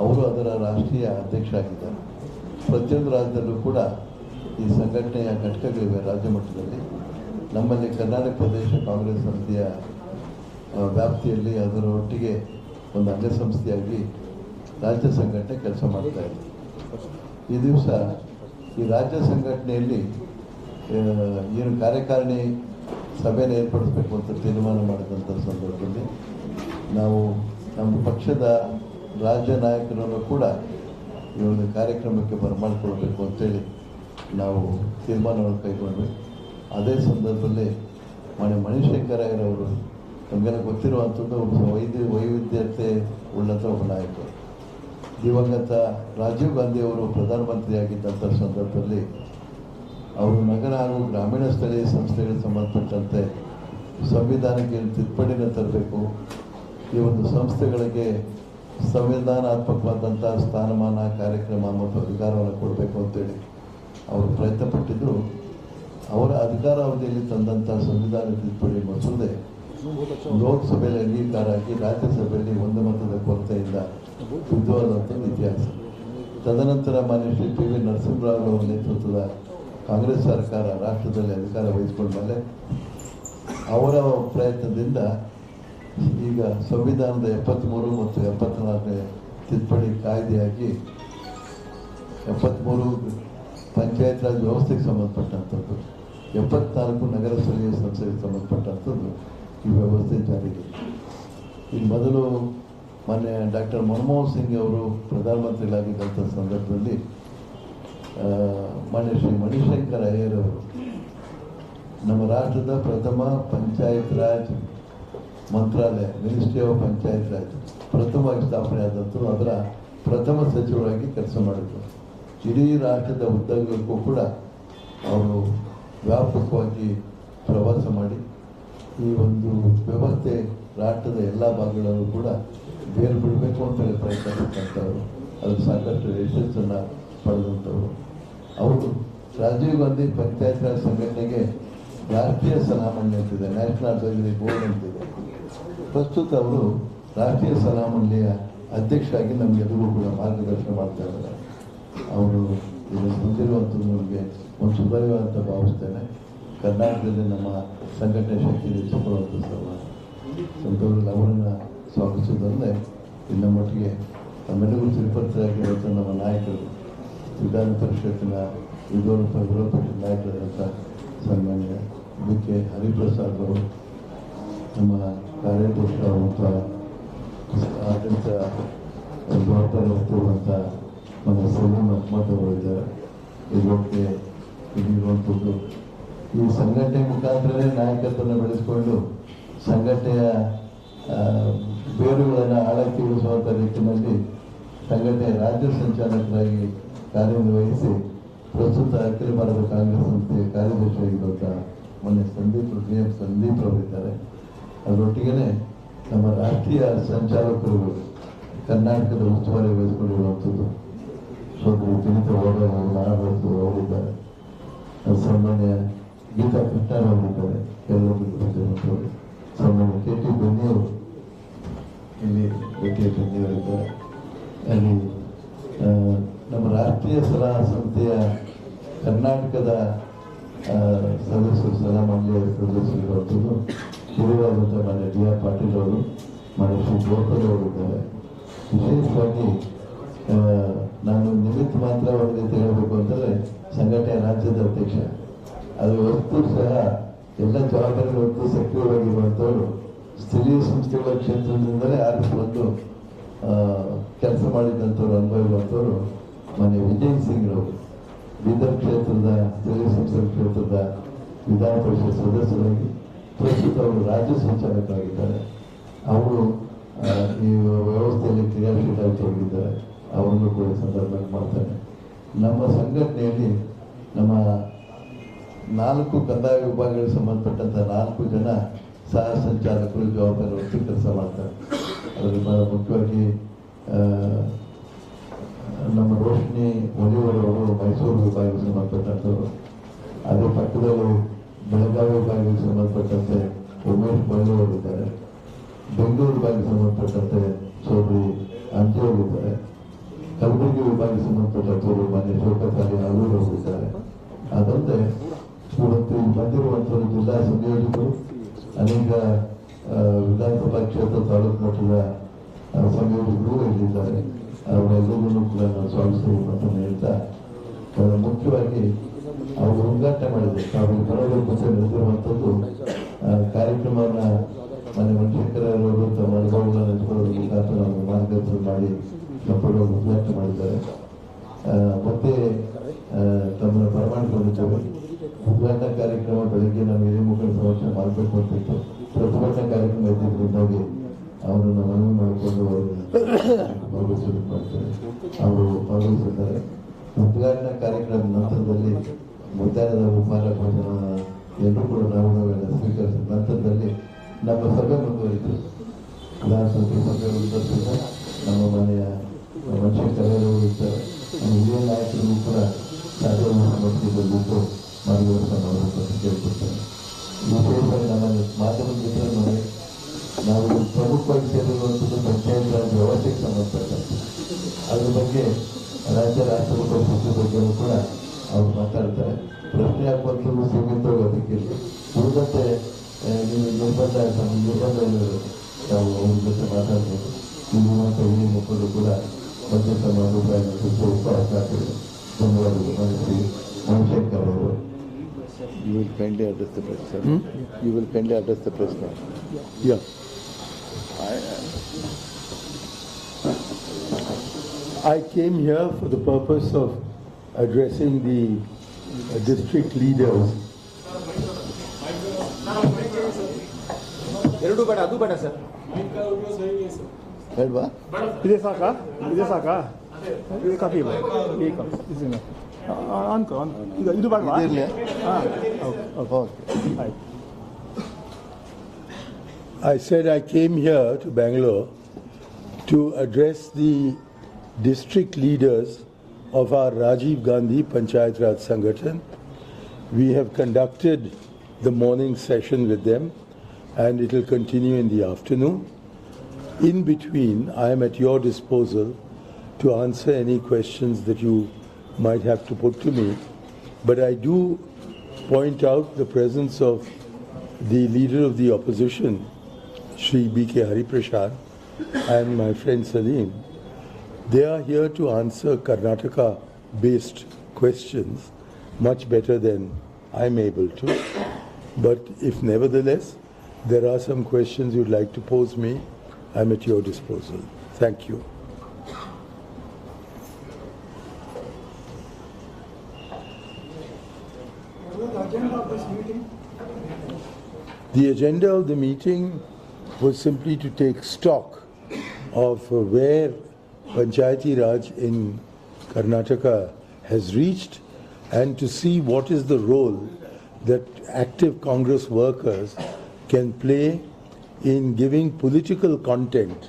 ಅವರು ಅದರ ರಾಷ್ಟ್ರೀಯ ಅಧ್ಯಕ್ಷರಾಗಿದ್ದಾರೆ. ಪ್ರತಿಯೊಂದು ರಾಜ್ಯದಲ್ಲೂ ಕೂಡ ಈ ಸಂಘಟನೆಯ ಘಟಕಗಳಿವೆ ರಾಜ್ಯ ಮಟ್ಟದಲ್ಲಿ. ನಮ್ಮಲ್ಲಿ ಕರ್ನಾಟಕ ಪ್ರದೇಶ ಕಾಂಗ್ರೆಸ್ ಸಮಿತಿಯ ವ್ಯಾಪ್ತಿಯಲ್ಲಿ ಅದರ ಒಟ್ಟಿಗೆ ಒಂದು ಅಂಗಸಂಸ್ಥೆಯಾಗಿ ರಾಜ್ಯ ಸಂಘಟನೆ ಕೆಲಸ ಮಾಡ್ತಾ ಇದೆ. ಈ ದಿವಸ ಈ ರಾಜ್ಯ ಸಂಘಟನೆಯಲ್ಲಿ ಏನು ಕಾರ್ಯಕಾರಿಣಿ ಸಭೆನ ಏರ್ಪಡಿಸಬೇಕು ಅಂತ ತೀರ್ಮಾನ ಮಾಡಿದಂಥ ಸಂದರ್ಭದಲ್ಲಿ ನಾವು ನಮ್ಮ ಪಕ್ಷದ ರಾಜ್ಯ ನಾಯಕರನ್ನು ಕೂಡ ಈ ಒಂದು ಕಾರ್ಯಕ್ರಮಕ್ಕೆ ಬರಮಾಡಿಕೊಳ್ಬೇಕು ಅಂತೇಳಿ ನಾವು ತೀರ್ಮಾನವನ್ನು ಕೈಗೊಂಡ್ವಿ. ಅದೇ ಸಂದರ್ಭದಲ್ಲಿ ಮಣಿಶಂಕರಯ್ಯರವರು ನಮಗೆಲ್ಲ ಗೊತ್ತಿರುವಂಥದ್ದು ಒಬ್ಬ ವೈವಿಧ್ಯತೆ ಉಳ್ಳಂಥ ಒಬ್ಬ ನಾಯಕರು. ದಿವಂಗತ ರಾಜೀವ್ ಗಾಂಧಿಯವರು ಪ್ರಧಾನಮಂತ್ರಿಯಾಗಿದ್ದಂಥ ಸಂದರ್ಭದಲ್ಲಿ ಅವರು ನಗರ ಹಾಗೂ ಗ್ರಾಮೀಣ ಸ್ಥಳೀಯ ಸಂಸ್ಥೆಗಳಿಗೆ ಸಂಬಂಧಪಟ್ಟಂತೆ ಸಂವಿಧಾನಕ್ಕೆ ತಿದ್ದುಪಡಿನ ತರಬೇಕು, ಈ ಒಂದು ಸಂಸ್ಥೆಗಳಿಗೆ ಸಂವಿಧಾನಾತ್ಮಕವಾದಂಥ ಸ್ಥಾನಮಾನ, ಕಾರ್ಯಕ್ರಮ ಮತ್ತು ಅಧಿಕಾರವನ್ನು ಕೊಡಬೇಕು ಅಂತೇಳಿ ಅವರು ಪ್ರಯತ್ನ ಪಟ್ಟಿದ್ದರು. ಅವರ ಅಧಿಕಾರಾವಧಿಯಲ್ಲಿ ತಂದಂಥ ಸಂವಿಧಾನ ತಿದ್ದುಪಡಿ ಮಸೂದೆ ಲೋಕಸಭೆಯಲ್ಲಿ ಅಂಗೀಕಾರ ಆಗಿ ರಾಜ್ಯಸಭೆಯಲ್ಲಿ ಒಂದು ಮತದ ಕೊರತೆಯಿಂದ ವಿದ್ವಾದಂಥದ್ದು ಇತಿಹಾಸ. ತದನಂತರ ಮಾನ್ಯ ಶ್ರೀ ಪಿ ವಿ ನರಸಿಂಹರಾವ್ ಅವರ ನೇತೃತ್ವದ ಕಾಂಗ್ರೆಸ್ ಸರ್ಕಾರ ರಾಷ್ಟ್ರದಲ್ಲಿ ಅಧಿಕಾರ ವಹಿಸಿಕೊಂಡ ಮೇಲೆ ಅವರ ಪ್ರಯತ್ನದಿಂದ ಈಗ ಸಂವಿಧಾನದ 73 ಮತ್ತು 74ನೇ ತಿದ್ದುಪಡಿ ಕಾಯ್ದೆಯಾಗಿ 73 ಪಂಚಾಯತ್ ರಾಜ್ ವ್ಯವಸ್ಥೆಗೆ ಸಂಬಂಧಪಟ್ಟಂಥದ್ದು, 74 ನಗರ ಸ್ಥಳೀಯ ಸಂಸ್ಥೆಗೆ ಸಂಬಂಧಪಟ್ಟಂಥದ್ದು ಈ ವ್ಯವಸ್ಥೆ ಜಾರಿಗೆ. ಇಲ್ಲಿ ಮೊದಲು ಮೊನ್ನೆ ಡಾಕ್ಟರ್ ಮನಮೋಹನ್ ಸಿಂಗ್ ಅವರು ಪ್ರಧಾನಮಂತ್ರಿಗಳಾಗಿದ್ದಂಥ ಸಂದರ್ಭದಲ್ಲಿ ಮಾನ್ಯ ಶ್ರೀ ಮಣಿಶಂಕರಯ್ಯರವರು ನಮ್ಮ ರಾಷ್ಟ್ರದ ಪ್ರಥಮ ಪಂಚಾಯತ್ ರಾಜ್ ಮಂತ್ರಾಲಯ, ಮಿನಿಸ್ಟ್ರಿ ಆಫ್ ಪಂಚಾಯತ್ ರಾಜ್ ಪ್ರಥಮವಾಗಿ ಸ್ಥಾಪನೆ ಆದಂಥದ್ದು, ಅದರ ಪ್ರಥಮ ಸಚಿವರಾಗಿ ಕೆಲಸ ಮಾಡಿದರು. ಇಡೀ ರಾಷ್ಟ್ರದ ಉದ್ದಗಲಕ್ಕೂ ಕೂಡ ಅವರು ವ್ಯಾಪಕವಾಗಿ ಪ್ರವಾಸ ಮಾಡಿ ಈ ಒಂದು ವ್ಯವಸ್ಥೆ ರಾಷ್ಟ್ರದ ಎಲ್ಲ ಭಾಗಗಳಲ್ಲೂ ಕೂಡ ಬೇರು ಬಿಡಬೇಕು ಅಂತೇಳಿ ಪ್ರಯತ್ನ ಪಟ್ಟಂಥವ್ರು, ಅದಕ್ಕೆ ಸಾಕಷ್ಟು ಯಶಸ್ಸನ್ನು ಪಡೆದಂಥವ್ರು. ಅವರು ರಾಜೀವ್ ಗಾಂಧಿ ಪಂಚಾಯತ್ ರಾಜ್ ಸಂಘಟನೆಗೆ ರಾಷ್ಟ್ರೀಯ ಸಲಹಾ ಅಂತಿದೆ, ನ್ಯಾಷನಲ್ ಅಡ್ವೈಸರಿ ಬೋರ್ಡ್ ಅಂತಿದೆ. ಪ್ರಸ್ತುತ ಅವರು ರಾಷ್ಟ್ರೀಯ ಸಲಹಾ ಮಂಡಳಿಯ ಅಧ್ಯಕ್ಷರಾಗಿ ನಮಗೆಲ್ಲರಿಗೂ ಕೂಡ ಮಾರ್ಗದರ್ಶನ ಮಾಡ್ತಾ ಇದ್ದಾರೆ. ಅವರು ಇದು ಹೊಂದಿರುವಂಥದ್ದು ನಮಗೆ ಒಂದು ಸುಧಾರಿತ ಅಂತ ಭಾವಿಸ್ತೇನೆ. ಕರ್ನಾಟಕದಲ್ಲಿ ನಮ್ಮ ಸಂಘಟನೆ ಶಕ್ತಿ ಹೆಚ್ಚಿಕೊಳ್ಳುವಂಥ ಸಂದರ್ಭದಲ್ಲಿ ಅವರನ್ನು ಸ್ವಾಗತಿಸೋದಲ್ಲದೆ ಇನ್ನು ಮಟ್ಟಿಗೆ ನಮ್ಮೆಲ್ಲರಿಗೂ ತಿರುಪತಿಯಾಗಿರುವಂಥ ನಮ್ಮ ನಾಯಕರು, ವಿಧಾನ ಪರಿಷತ್ತಿನ ವಿರೋಧ ಪಕ್ಷದ ನಾಯಕರಾದಂಥ ಸನ್ಮಾನ್ಯ ಬಿ ಕೆ ಹರಿಪ್ರಸಾದ್ ಅವರು, ನಮ್ಮ ಕಾರ್ಯಾಧ್ಯಕ್ಷ ಮತ್ತು ಆಡಳಿತ ಜವಾಬ್ದಾರಿ ಹೊತ್ತಿರುವಂಥ ನಮ್ಮ ಸಲೀಂ ಅಹ್ಮದ್ ಅವರು ಇದ್ದಾರೆ. ಇದಕ್ಕೆ ಇರುವಂಥದ್ದು ಈ ಸಂಘಟನೆ ಮುಖಾಂತರನೇ ನಾಯಕತ್ವವನ್ನು ಬೆಳೆಸಿಕೊಂಡು ಸಂಘಟನೆಯ ಬೇರುಗಳನ್ನು ಆಳಕ್ಕೆ ಇಳಿಸುವಂಥ ನಿಟ್ಟಿನಲ್ಲಿ ಸಂಘಟನೆಯ ರಾಜ್ಯ ಸಂಚಾಲಕರಾಗಿ ಕಾರ್ಯನಿರ್ವಹಿಸಿ ಪ್ರಸ್ತುತ ಅಖಿಲ ಭಾರತ ಕಾಂಗ್ರೆಸ್ ಸಂಸ್ಥೆಯ ಕಾರ್ಯದರ್ಶಿಯಾಗಿರುವಂಥ ಮೊನ್ನೆ ಸಂದೀಪ್ ಅವರಿದ್ದಾರೆ. ಅದರೊಟ್ಟಿಗೆ ನಮ್ಮ ರಾಷ್ಟ್ರೀಯ ಸಂಚಾಲಕರುಗಳು ಕರ್ನಾಟಕದ ಉಸ್ತುವಾರಿ ವಹಿಸಿಕೊಂಡಿರುವಂಥದ್ದು ಸೋದರಿ ತಿಳಿತ ಹೋರಾಡೋದು ಅವರಿದ್ದಾರೆ. ಸಾಮಾನ್ಯ ಗೀತಾ ಕೃಷ್ಣರವರಿದ್ದಾರೆ, ಕೆಲವರು ಸಾಮಾನ್ಯ ಕೆ ಟಿ ಬೆನ್ನಿಯವರು ಇಲ್ಲಿ ಬೆನ್ನಿಯವರಿದ್ದಾರೆ. ಅಲ್ಲಿ ನಮ್ಮ ರಾಷ್ಟ್ರೀಯ ಸಲಹಾ ಸಂಸ್ಥೆಯ ಕರ್ನಾಟಕದ ಸದಸ್ಯರು, ಸಲಹಾ ಮಂಡಳಿಯ ಸದಸ್ಯರಿರುವಂಥದ್ದು ಹಿರಿಯರಾದಂಥ ಮಾನ್ಯ ಡಿ ಆರ್ ಪಾಟೀಲ್ ಅವರು, ಮಾನ್ಯ ಶ್ರೀ ಗೋಪಾಲ್ ಅವರಿದ್ದಾರೆ. ವಿಶೇಷವಾಗಿ ನಾನು ನಿಮಿತ್ತ ಮಾತ್ರ ಅವ್ರ ಜೊತೆ ಹೇಳಬೇಕು ಅಂತಂದರೆ ಸಂಘಟನೆಯ ರಾಜ್ಯದ ಅಧ್ಯಕ್ಷ, ಅದು ಹೊತ್ತು ಸಹ ಎಲ್ಲ ಜವಾಬ್ದಾರಿ ಹೊತ್ತು ಸಕ್ರಿಯ ಆಗಿರುವಂಥವ್ರು ಸ್ಥಳೀಯ ಸಂಸ್ಥೆಗಳ ಕ್ಷೇತ್ರದಿಂದಲೇ ಆರಿಸಿಕೊಂಡು ಕೆಲಸ ಮಾಡಿದಂಥವ್ರು, ಅನುಭವ ಇರುವಂಥವ್ರು ಮಾನ್ಯ ವಿಜಯ್ ಸಿಂಗ್ರವರು ಬೀದರ್ ಕ್ಷೇತ್ರದ ಸ್ಥಳೀಯ ಸಂಸ್ಥೆಗಳ ಕ್ಷೇತ್ರದ ವಿಧಾನ ಪರಿಷತ್ ಸದಸ್ಯರಾಗಿ ಪ್ರಸ್ತುತ ಅವರು ರಾಜ್ಯ ಸಂಚಾಲಕರಾಗಿದ್ದಾರೆ. ಅವರು ಈ ವ್ಯವಸ್ಥೆಯಲ್ಲಿ ಕ್ರಿಯಾಶೀಲರಾಗಿ ತೊಡಗಿದ್ದಾರೆ. ಅವರನ್ನು ಕೂಡ ಸಂದರ್ಭ ಮಾಡ್ತಾರೆ. ನಮ್ಮ ಸಂಘಟನೆಯಲ್ಲಿ ನಮ್ಮ 4 ಕಂದಾಯ ವಿಭಾಗಗಳಿಗೆ ಸಂಬಂಧಪಟ್ಟಂಥ 4 ಜನ ಸಹ ಸಂಚಾಲಕರು ಜವಾಬ್ದಾರಿ ಹೊತ್ತು ಕೆಲಸ ಮಾಡ್ತಾರೆ. ಅದರಲ್ಲಿ ಬಹಳ ಮುಖ್ಯವಾಗಿ ನಮ್ಮ ರೋಶಿನಿ ಒಲಿಯವರವರು ಮೈಸೂರು ವಿಭಾಗಕ್ಕೆ ಸಂಬಂಧಪಟ್ಟಂಥವ್ರು, ಅದೇ ಪಕ್ಕದವರು ಬೆಳಗಾವಿ ವಿಭಾಗಕ್ಕೆ ಸಂಬಂಧಪಟ್ಟಂತೆ ಉಮೇಶ್ ಬಳ್ಳಿಯವರಿದ್ದಾರೆ, ಬೆಂಗಳೂರು ವಿಭಾಗಕ್ಕೆ ಸಂಬಂಧಪಟ್ಟಂತೆ ಸೋದರಿ ಅಂಜೋಳಿದ್ದಾರೆ. ಕಲಬುರಗಿ ವಿಭಾಗ ಸಂಬಂಧಪಟ್ಟವರು ಮಾನ್ಯ ಶೋಕತಾಲಿ ಅವರು ಹೋಗಿದ್ದಾರೆ. ಅದಲ್ಲದೆ ಇವತ್ತು ಬಂದಿರುವಂತಹ ಜಿಲ್ಲಾ ಸಂಯೋಜಕರು, ಅನೇಕ ವಿಧಾನಸಭಾ ಕ್ಷೇತ್ರ ತಾಲೂಕು ಮಟ್ಟದ ಸಂಯೋಜಕರು ಇಲ್ಲಿದ್ದಾರೆ. ಅವರೆಲ್ಲರೂ ಕೂಡ ನಾವು ಸ್ವಾಗತಿಸಬೇಕು ಅಂತ ಹೇಳ್ತಾ, ಮುಖ್ಯವಾಗಿ ಅವರು ಉದ್ಘಾಟನೆ ಮಾಡಿದ್ರು. ತಾವು ಬರೋದಕ್ಕೆ ಮುಂಚೆ ನಡೆದಿರುವಂಥದ್ದು ಕಾರ್ಯಕ್ರಮನ ಮನೆ ಮನುಷ್ಯಕರವರು ತಮ್ಮ ಅನುಭವಗಳನ್ನು ನೆನೆಸ್ಕೊಳ್ಳೋದ್ರ ಮುಖಾಂತರ ನಾವು ಮಾರ್ಗದರ್ಶನ ಮಾಡಿ ಮಕ್ಕಳು ಉದ್ಘಾಟನೆ ಮಾಡಿದ್ದಾರೆ. ಮತ್ತೆ ತಮ್ಮನ್ನು ಬರಮಾಡಿಕೊಂಡಿದ್ದೇವೆ. ಉದ್ಘಾಟನಾ ಕಾರ್ಯಕ್ರಮ ಬೆಳಗ್ಗೆ ನಾವು ಹಿರಿಯ ಮುಖಂಡ ಸಮಕ್ಷ ಮಾಡಬೇಕು ಅಂತಿತ್ತು. ಪ್ರತಿಭಟನಾ ಕಾರ್ಯಕ್ರಮ ಇದ್ದಿದ್ದರಿಂದಾಗಿ ಅವರನ್ನು ಮನವಿ ಮಾಡಿಕೊಂಡು ಭಾಗವಹಿಸಲಿಕ್ಕೆ ಮಾಡ್ತಾರೆ. ಅವರು ಭಾಗವಹಿಸಿದ್ದಾರೆ. ಉದ್ಘಾಟನಾ ಕಾರ್ಯಕ್ರಮದ ನಂತರದಲ್ಲಿ ಮಧ್ಯಾಹ್ನದ ಉಪಹಾರ ಭೋಜನ ಎಲ್ಲರೂ ಕೂಡ ನಾವುಗಳೆಲ್ಲ ಸ್ವೀಕರಿಸಿದ ನಂತರದಲ್ಲಿ ನಮ್ಮ ಸಭೆ ಮುಂದುವರಿತು. ವಿಧಾನಸಭೆ ಸಭೆ ಉದ್ದೇಶಿಸಿದ ನಮ್ಮ ಮನೆಯ ಮನುಷ್ಯ ಕರೆಯವರು ಇರ್ತಾರೆ. ನಮ್ಮ ಹಿರಿಯ ನಾಯಕರಿಗೂ ಕೂಡ ಸಾಧ್ಯವಿದ್ದು ಮಾರ್ಗದರ್ಶನ ಮಾಡಬೇಕು ಅಂತ ಕೇಳ್ಕೊಡ್ತಾರೆ. ವಿಶೇಷವಾಗಿ ನಮ್ಮ ಮಾಧ್ಯಮದ ಮಿತ್ರರು ನಾವು ಪ್ರಮುಖವಾಗಿ ಸೇರಿರುವಂಥದ್ದು ಪಂಚಾಯತ್ ರಾಜ್ ವ್ಯವಸ್ಥೆಗೆ ಸಂಬಂಧಪಟ್ಟಂತೆ ಅದ್ರ ಬಗ್ಗೆ ರಾಜ್ಯ ರಾಷ್ಟ್ರದ ಪರಿಸ್ಥಿತಿ ಬಗ್ಗೆಯೂ ಕೂಡ ಅವ್ರು ಮಾತಾಡ್ತಾರೆ. ಪ್ರಶ್ನೆ ಹಾಕುವಂಥದ್ದು ಸೀಮಿತವಾಗಿ ಅದಕ್ಕೆ ಉಳಿದಂತೆ ನೀವು ನಿರ್ಬಂಧ ನಾವು ಅವ್ರ ಜೊತೆ ಮಾತಾಡ್ಬೋದು. ಇಲ್ಲಿರುವಂಥ ಹಿರಿಯ ಮಕ್ಕಳು ಕೂಡ ಮತ್ತೆ ತಮ್ಮ ಅಭಿಪ್ರಾಯ ಉಪಹಾರ ಧನ್ಯವಾದಗಳು. ಮನುಶೇಖರ್ ಅವರು You will kindly address the press, sir. You will kindly address the press now. Yeah. I came here for the purpose of addressing the district leaders. Helva? ಇದೆ ಸಾಕಾ ಇದು ಕಾಫಿ ಅನ್ಕೋ ಇದು ಬೇಡವಾ ಆಯ್ತು. I said I came here to Bangalore to address the district leaders of our Rajiv Gandhi Panchayat Raj Sangathan. We have conducted the morning session with them and it will continue in the afternoon. In between, I am at your disposal to answer any questions that you might have to put to me. But I do point out the presence of the leader of the opposition, Shri B.K. Hariprasad, and my friend Salim. They are here to answer Karnataka-based questions much better than I'm able to. But if nevertheless there are some questions you'd like to pose me, I'm at your disposal. Thank you. The agenda of the meeting was simply to take stock of where Panchayati Raj in Karnataka has reached and to see what is the role that active Congress workers can play in giving political content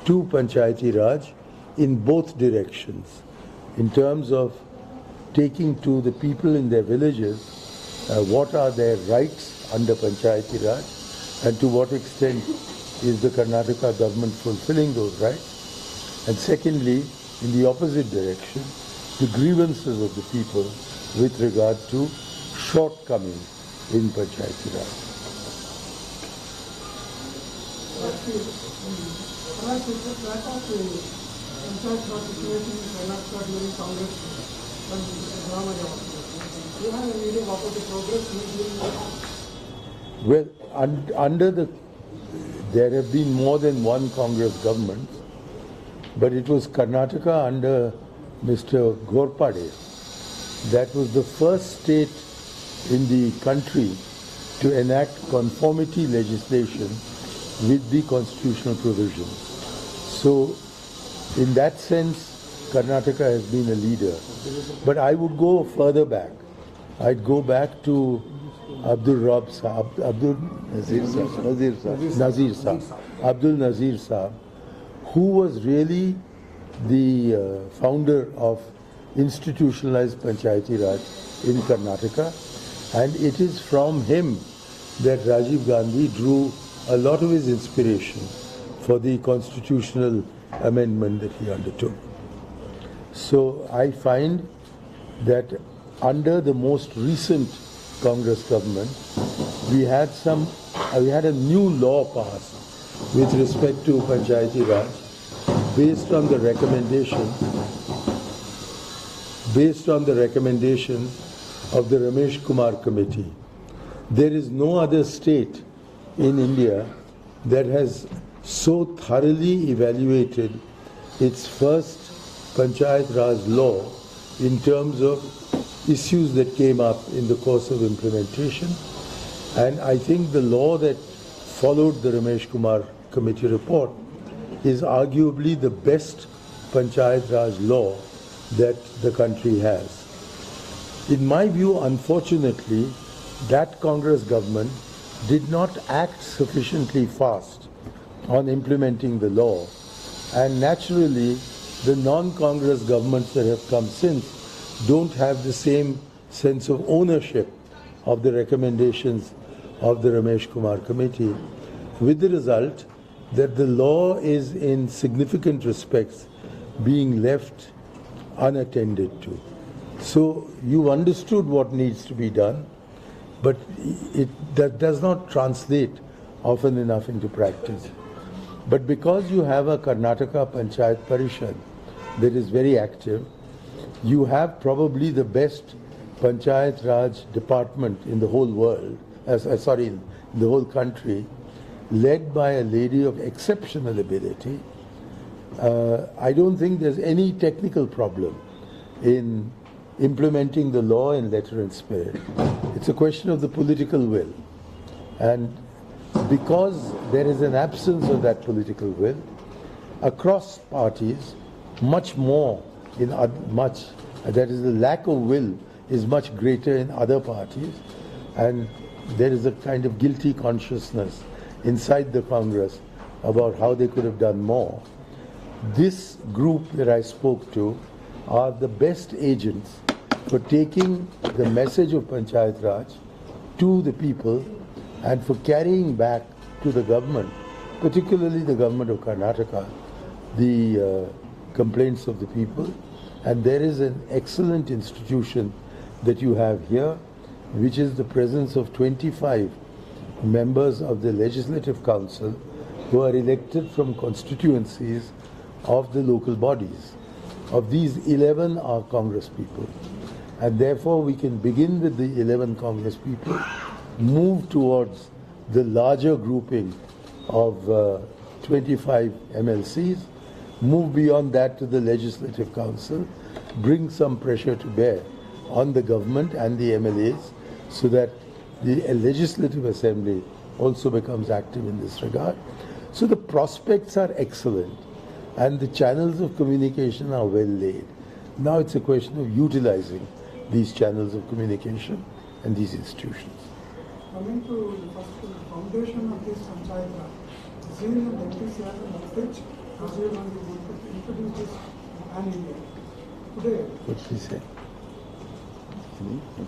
to Panchayati Raj in both directions, in terms of taking to the people in their villages what are their rights under Panchayati Raj and to what extent is the Karnataka government fulfilling those rights. And secondly, in the opposite direction, the grievances of the people with regard to shortcomings in Panchayati Raj. Well, there have been more than one Congress government, but it was Karnataka under Mr. Ghorpade that was the first state in the country to enact conformity legislation with the constitutional provisions. So, in that sense, Karnataka has been a leader. But I would go further back. I'd go back to Abdul Nazir Saab, who was really the founder of institutionalized Panchayati Raj in Karnataka, and it is from him that Rajiv Gandhi drew a lot of his inspiration for the constitutional amendment that he undertook. So I find that under the most recent Congress government, we had a new law passed with respect to Panchayati Raj based on the recommendation of the Ramesh Kumar Committee. There is no other state in India that has so thoroughly evaluated its first Panchayat Raj law in terms of issues that came up in the course of implementation. And I think the law that followed the Ramesh Kumar Committee report is arguably the best Panchayat Raj law that the country has. In my view, unfortunately, that Congress government did not act sufficiently fast on implementing the law, and naturally the non-Congress governments that have come since don't have the same sense of ownership of the recommendations of the Ramesh Kumar Committee, with the result that the law is in significant respects being left unattended to. So you understood what needs to be done, but that does not translate often enough into practice. But because you have a Karnataka Panchayat Parishad that is very active, you have probably the best Panchayat Raj department in the whole world, in the whole country, led by a lady of exceptional ability. I don't think there's any technical problem in implementing the law in letter and spirit. It's a question of the political will. And because there is an absence of that political will, across parties, much more that is, the lack of will is much greater in other parties, and there is a kind of guilty consciousness inside the Congress about how they could have done more. This group that I spoke to are the best agents for taking the message of Panchayat Raj to the people and for carrying back to the government, particularly the government of Karnataka, the complaints of the people. And there is an excellent institution that you have here, which is the presence of 25 members of the Legislative Council who are elected from constituencies of the local bodies. Of these, 11 are Congress people. And therefore we can begin with the 11 Congress people, move towards the larger grouping of 25 MLCs, move beyond that to the Legislative Council, bring some pressure to bear on the government and the MLAs so that the Legislative Assembly also becomes active in this regard. So the prospects are excellent and the channels of communication are well laid. Now it's a question of utilizing these channels of communication and these institutions. Coming to the foundation of this Panchayat Raj, seen in the message, Rajiv Gandhi wanted to introduce this pan-India. Today, What did he say?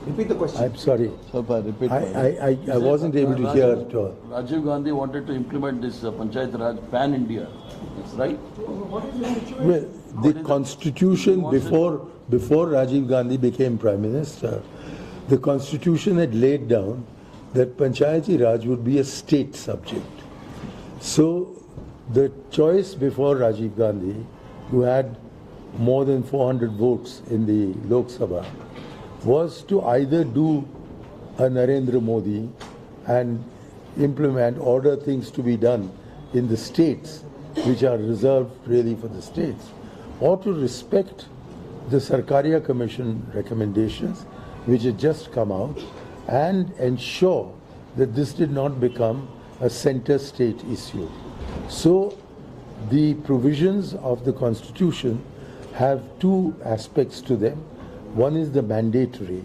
Repeat the question. I'm sorry. Repeat. I wasn't able to hear at all. Rajiv Gandhi wanted to implement this Panchayat Raj pan-India, right? what is the situation? Well, the constitution before Rajiv Gandhi became Prime Minister, the constitution had laid down that Panchayati Raj would be a state subject. So the choice before Rajiv Gandhi, who had more than 400 votes in the Lok Sabha, was to either do a Narendra Modi and order things to be done in the states, which are reserved really for the states, or to respect the Sarkaria Commission recommendations, which had just come out, and ensure that this did not become a center state issue. So the provisions of the Constitution have two aspects to them. One is the mandatory,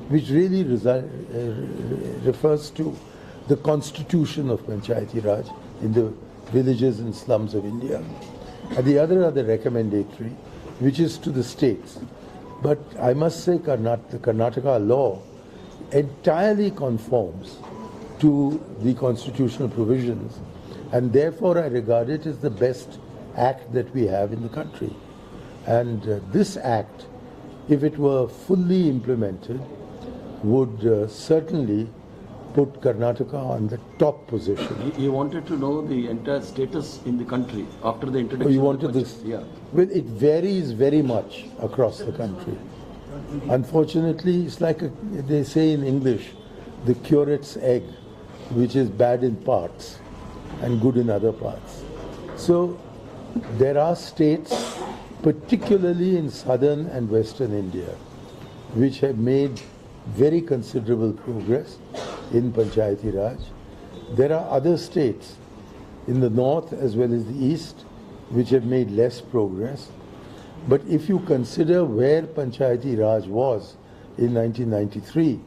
which really refers to the constitution of Panchayati Raj in the villages and slums of India. And the other are the recommendatory, which is to the states. But I must say the Karnataka law entirely conforms to the constitutional provisions, and therefore I regard it as the best act that we have in the country. And this act, if it were fully implemented, would certainly put Karnataka on the top position. He wanted to know the entire status in the country after the Oh, introduction. you of wanted the this? budget. Yeah. Well, it varies very much across the country. Unfortunately, it's like they say in English, the curate's egg, which is bad in parts and good in other parts. So there are states, particularly in southern and western India, which have made very considerable progress in Panchayati Raj. There are other states in the north as well as the east which have made less progress. But if you consider where Panchayati Raj was in 1993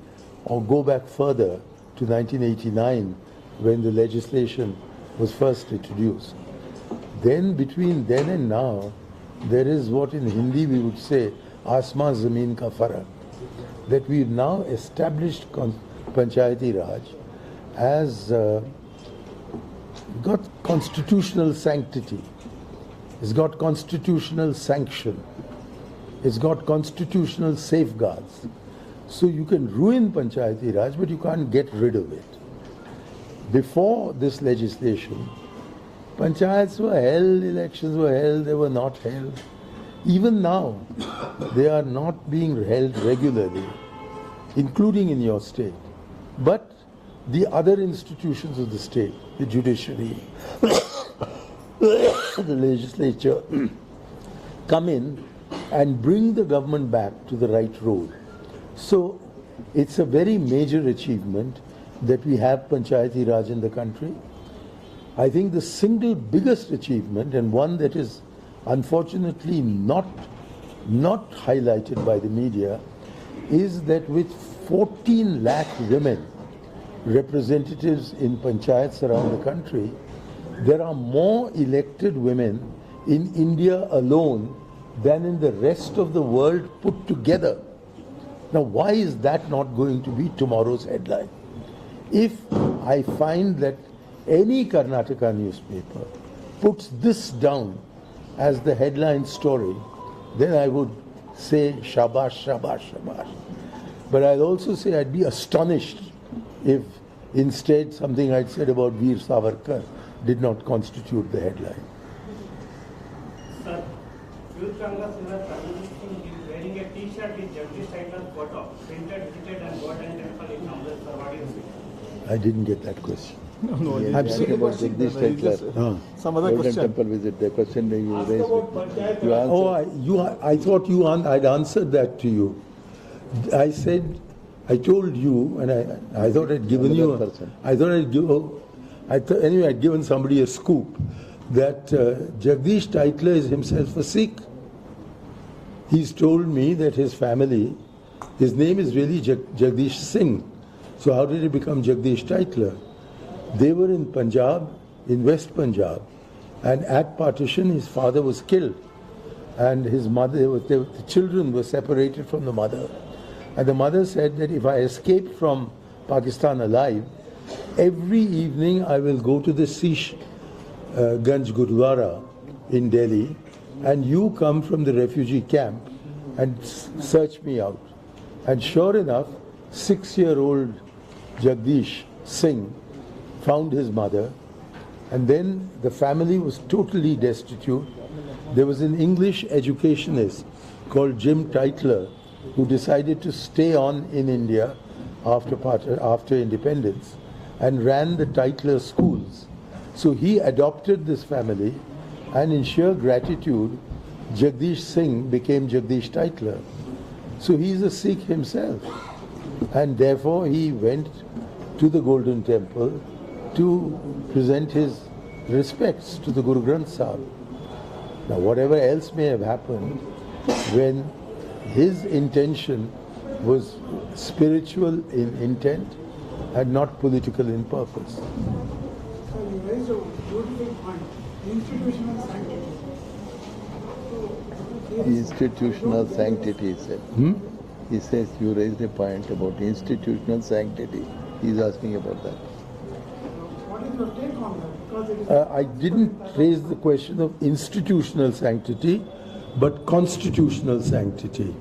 or go back further to 1989 when the legislation was first introduced, then between then and now there is what in Hindi we would say Asman Zameen ka farak, that we've now established Panchayati Raj as got constitutional sanctity, it's got constitutional sanction, it's got constitutional safeguards. So you can ruin Panchayati Raj, but you can't get rid of it. Before this legislation, panchayats were held, elections were held, they were not held. Even now, they are not being held regularly, including in your state. But the other institutions of the state, the judiciary, the legislature, come in and bring the government back to the right road. So it's a very major achievement that we have Panchayati Raj in the country. I think the single biggest achievement, and one that is unfortunately not highlighted by the media, is that with 14 lakh women representatives in panchayats around the country, there are more elected women in India alone than in the rest of the world put together. Now, why is that not going to be tomorrow's headline? If I find that any Karnataka newspaper puts this down as the headline story, then I would say shabash, shabash, shabash. But I'll also say I'd be astonished if instead something I'd said about Veer Savarkar did not constitute the headline. Sir, Youth Congress leader Karnataka is wearing a T-shirt with Jagdish Titler's photo, printed, visited and Golden Temple in Amritsar. What do you say? I didn't get that question. No, He is I'm asking sorry. about Jagdish Titler. Some other Golden question. Temple visit, the question that you Ask raised. about Panchayat You Raj. answered. I thought I'd answered that to you. I said, I told you, and I thought I'd given you. Another person. I thought I'd give. Anyway, I'd given somebody a scoop that Jagdish Titler is himself a Sikh. He's told me that his family, his name is really Jagdish Singh. So how did he become Jagdish Titler? They were in Punjab, in West Punjab, and at partition his father was killed, and his mother, the children were separated from the mother, and the mother said that if I escape from Pakistan alive, every evening I will go to the Sish Ganj Gurdwara in Delhi, and you come from the refugee camp and search me out. And sure enough, 6-year-old Jagdish Singh found his mother, and then the family was totally destitute. There was an English educationist called Jim Titler who decided to stay on in India after independence and ran the Titler schools. So he adopted this family, and in sheer gratitude, Jagdish Singh became Jagdish Titler. So he is a Sikh himself, and therefore he went to the Golden Temple to present his respects to the Guru Granth Sahib. Now, whatever else may have happened, when his intention was spiritual in intent and not political in purpose. So you raised a beautiful point, institutional sanctity. So, Institutional sanctity, he said. He says you raised a point about institutional sanctity. He's asking about that. what is your take on that? Because it is I didn't raise the question of institutional sanctity, but constitutional sanctity.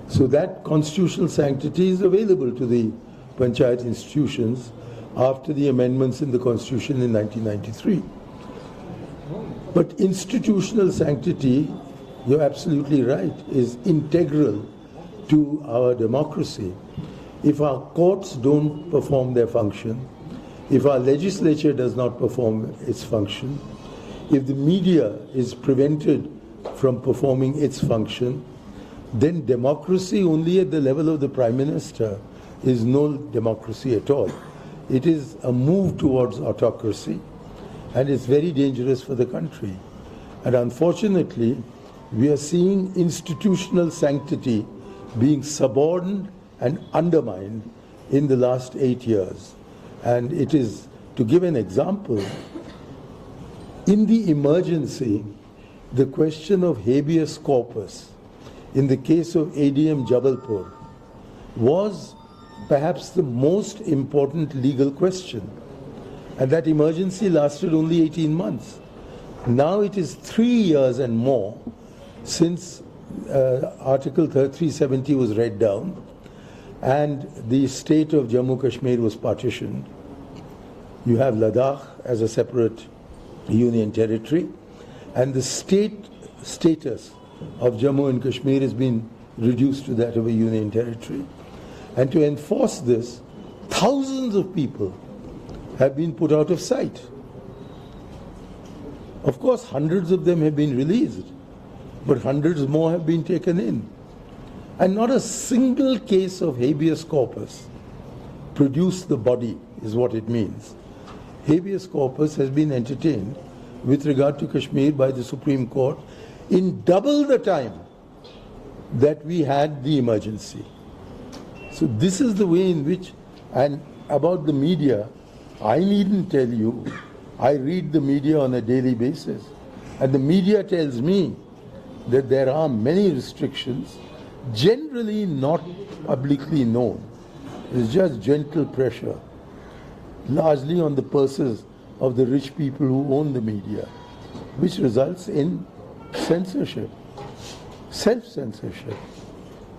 So that constitutional sanctity is available to the panchayat institutions after the amendments in the constitution in 1993. But institutional sanctity, you're absolutely right, is integral to our democracy. If our courts don't perform their function, if our legislature does not perform its function, if the media is prevented from performing its function, then democracy only at the level of the Prime Minister is no democracy at all. It is a move towards autocracy, and it's very dangerous for the country. And unfortunately, we are seeing institutional sanctity being suborned and undermined in the last 8 years. And it is, to give an example, in the emergency, the question of habeas corpus in the case of ADM Jabalpur was perhaps the most important legal question. And that emergency lasted only 18 months. Now it is 3 years and more since Article 370 was read down and the state of Jammu Kashmir was partitioned. You have Ladakh as a separate union territory, and the state status of Jammu and Kashmir has been reduced to that of a union territory. And to enforce this, thousands of people have been put out of sight. Of course, hundreds of them have been released, but hundreds more have been taken in. And not a single case of habeas corpus produced the body, is what it means. Habeas corpus has been entertained with regard to Kashmir by the Supreme Court in double the time that we had the emergency. So this is the way in which, and about the media, I needn't tell you, I read the media on a daily basis, and the media tells me that there are many restrictions, generally not publicly known. It's just gentle pressure, largely on the purses of the rich people who own the media, which results in censorship, self-censorship.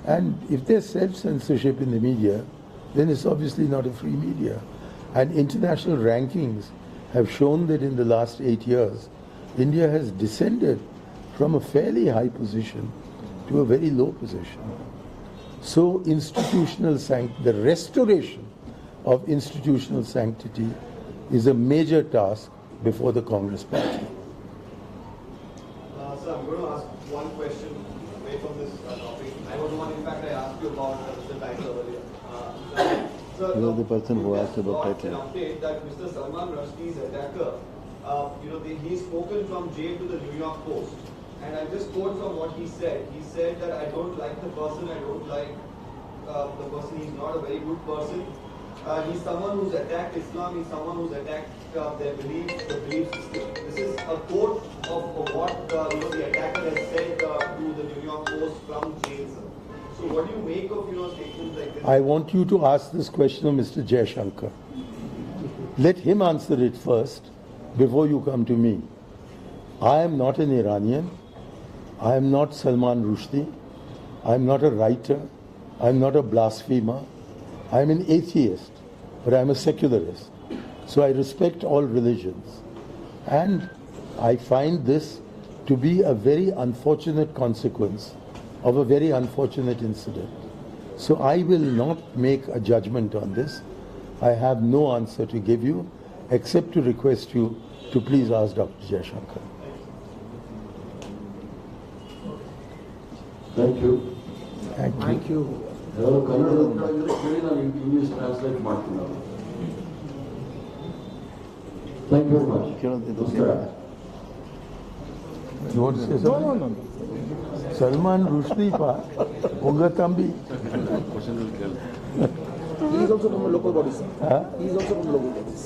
And if there's self-censorship in the media, then it's obviously not a free media. And international rankings have shown that in the last 8 years, India has descended from a fairly high position to a very low position. So the restoration of institutional sanctity is a major task before the Congress party. Sir, I'm going to ask one question away from this topic. I was the one, in fact, I asked you about the title earlier. Sir, You are the person who asked about an title. update that Mr. Salman Rushdie's attacker, he's spoken from jail to the New York Post. And I just quote from what he said. He said that I don't like the person, I don't like the person, he's not a very good person. He's someone who's attacked Islam, he's someone who's attacked their beliefs, the belief system. This is a quote of what the attacker has said to the New York Post from jail. So what do you make of statements like this? I want you to ask this question of Mr. Jaishankar. Let him answer it first before you come to me. I am not an Iranian. I am not Salman Rushdie. I am not a writer. I am not a blasphemer. I am an atheist, but I am a secularist. So I respect all religions. And I find this to be a very unfortunate consequence of a very unfortunate incident. So I will not make a judgment on this. I have no answer to give you, except to request you to please ask Dr. Jaishankar. Thank you. Thank you. Hello, Kannada, English translate ಮಾಡ್ತೀನಿ. Thank you very much. ನಮಸ್ಕಾರ. You want to say something? No. Salman Rushdie pa, Unga Tambi. He is also from a local body, sir. Huh? He is also from local bodies.